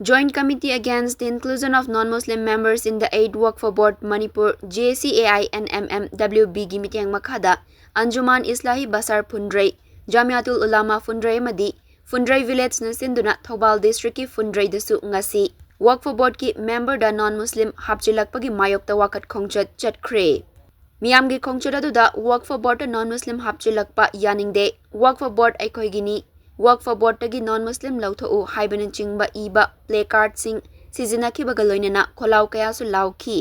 Joint Committee Against the Inclusion of Non-Muslim Members in the Aid Work for Board Manipur JCAI NMMWB gi mitiyang makhada Anjuman Islahi Basar Phundrai Jamiatul Ulama Phundrai amadi Phundrai Village na sinduna Thoubal District ki Phundrai dasu ngasi Work for Board ki member da non-Muslim hapchilakpagi mayokta wakat khongchat chatkhre Miyam gi khongchat aduda Work for Board da non-Muslim hapchilakpa yaningde Work for Board aikoi gini Work for Board tagi non-Muslim lautho haiban chingba iba placard sing sizina ki bagaloinana kholau kaya su lauki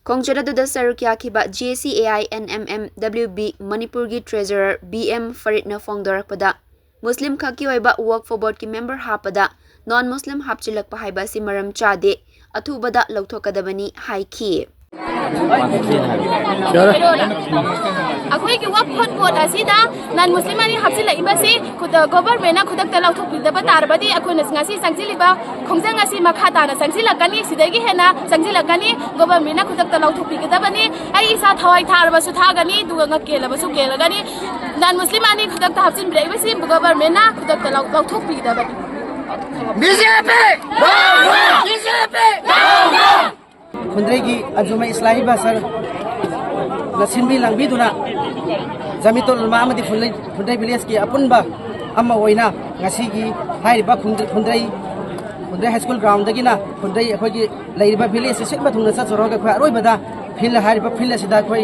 Khongchara da sarukya ki ba JCAI NMMWB Manipur gi treasurer BM Farid na fongdorakpada Muslim khaki oiba Work for Board ki member hapada non-Muslim hapchilak pa haiba si maram chade athubada lauthokadabani haiki अखोई की वर्क फॉर board असीदा non Muslim ani hapsila ibasi खुद government ना खुदक तलाव थोपिदबा तारबदी अखोन ngasi sangsiलिबा खोंजंग asi makha ताना sangsilakani sidagi hena sangsilakani government ना खुदक तलाव थोपिगदबनी आई सा थवाई थारबसु थागनी दुगा ngकेलबसु केलगनी नॉन मुस्लिम ani खुदक ता हपसिन ब्रेबसी गवर्नमेंट ना खुदक तलाव थोपिगदबनी BJP Phundrai gi Anjuman Islahi Basar na sinbi langbi duna Jamiatul Ulama amadi Phundrai Village ki apunba amma oina ngasi gi hairiba Phundrai High School ground dagi na Phundrai akhoi gi leiriba village se sikba thungna sa choroga khoi aroi bada phil hairiba phil sida khoi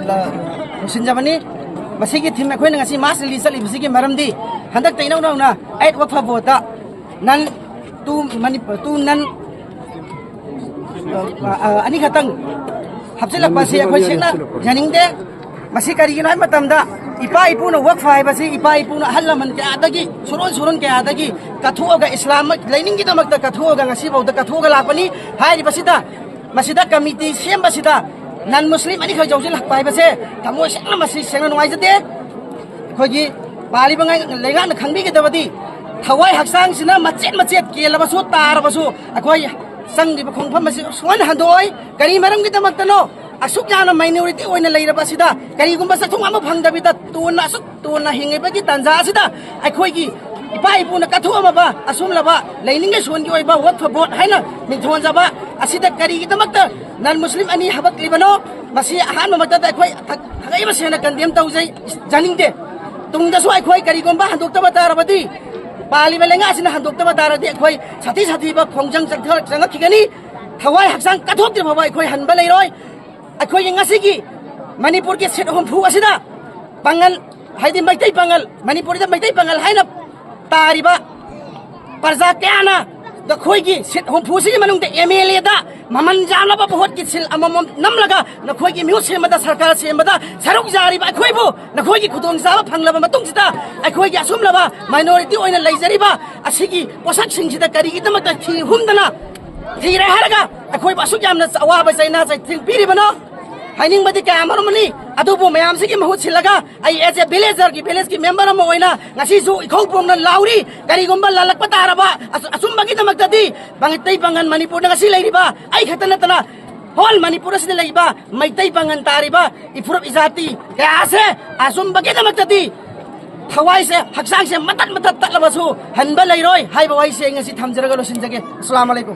la sinjabani masigi thim akhoi ngasi mas release ali bisigi maramdi handak tainau na aid work for board da nan tu nan ani khatang hapsilak pasi akhoi singna janingde masi karigina matamda ipa ipuna work fai basi ipa ipuna halaman ke adagi suron ke adagi kathuga islam learning ki damak da kathuga ngasi bauda kathuga lakpani hai basida masida committee sem basida non muslim ani khoi jawjil hak pai base thamo sengna masi sengna nuai jate khogi bali bangai lenga na khangbi ke dabadi thawai haksang sina macet ke labasu tar basu akhoi संग खोंफम सोन हदोय करी मरम की दमक तनो असुक जाना minority ओइना लेरबा सिदा करी गुंबा सथुंग अमा फंगदबिदा तोना असुक तोना हिंगेबा की तंजा सिदा अखोय की इपा इपुना कथु अमा बा असुम लबा लेनिंगे सोन की ओइबा वर्क फॉर बोर्ड हैना मिथोन जाबा असिदा करी की दमक नॉन मुस्लिम अनि हबक लिबनो मसी अहान ममता अखोय थगै बसेना कंडेम तौजै जानिंगदे तुंगदसु अखोय करी गुंबा हंदोक्तबा तारबदी Bali belenga sina handok tama daradi khoi sati ba khongjang jang khigani thawai haksang kathok ti bhawai khoi hanba leiroi akhoi ngasi gi Manipur ke set hom phu asida bangal haidi maitai bangal Manipur da maitai bangal haina tariba parza kana da khoi gi set hom phu si manung te MLA da maman jana ba bahut ki sil amam namlaga na khoi gi miu sema da sarkar sema da saruk jari ba khoi bu na khoi gi khudong sa ba phanglaba matung sita akhoi gi asum laba minority oina leizari ba asigi posak sing sida kari gi tamak thi humdana thi re haraga akhoi ba asuk yamna awa ba saina sai thing piri bano haining badi ka amarumani adubu mayam sigi mahut silaga ai as a villager ki village ki member am oina ngasi su ikhong pom na lauri kari gomba lalak pataraba asum bagi tamak tadi bangitai bangan Manipur na ngasi leiriba ai khatana tana hol Manipur sida leiba maitai bangan tariba ifurup izati kaya ase asum bagi tamak tadi thawai se haksang se matat tatlabasu hanba leiroi haiba wai se ngasi thamjaraga losin jage assalamu alaikum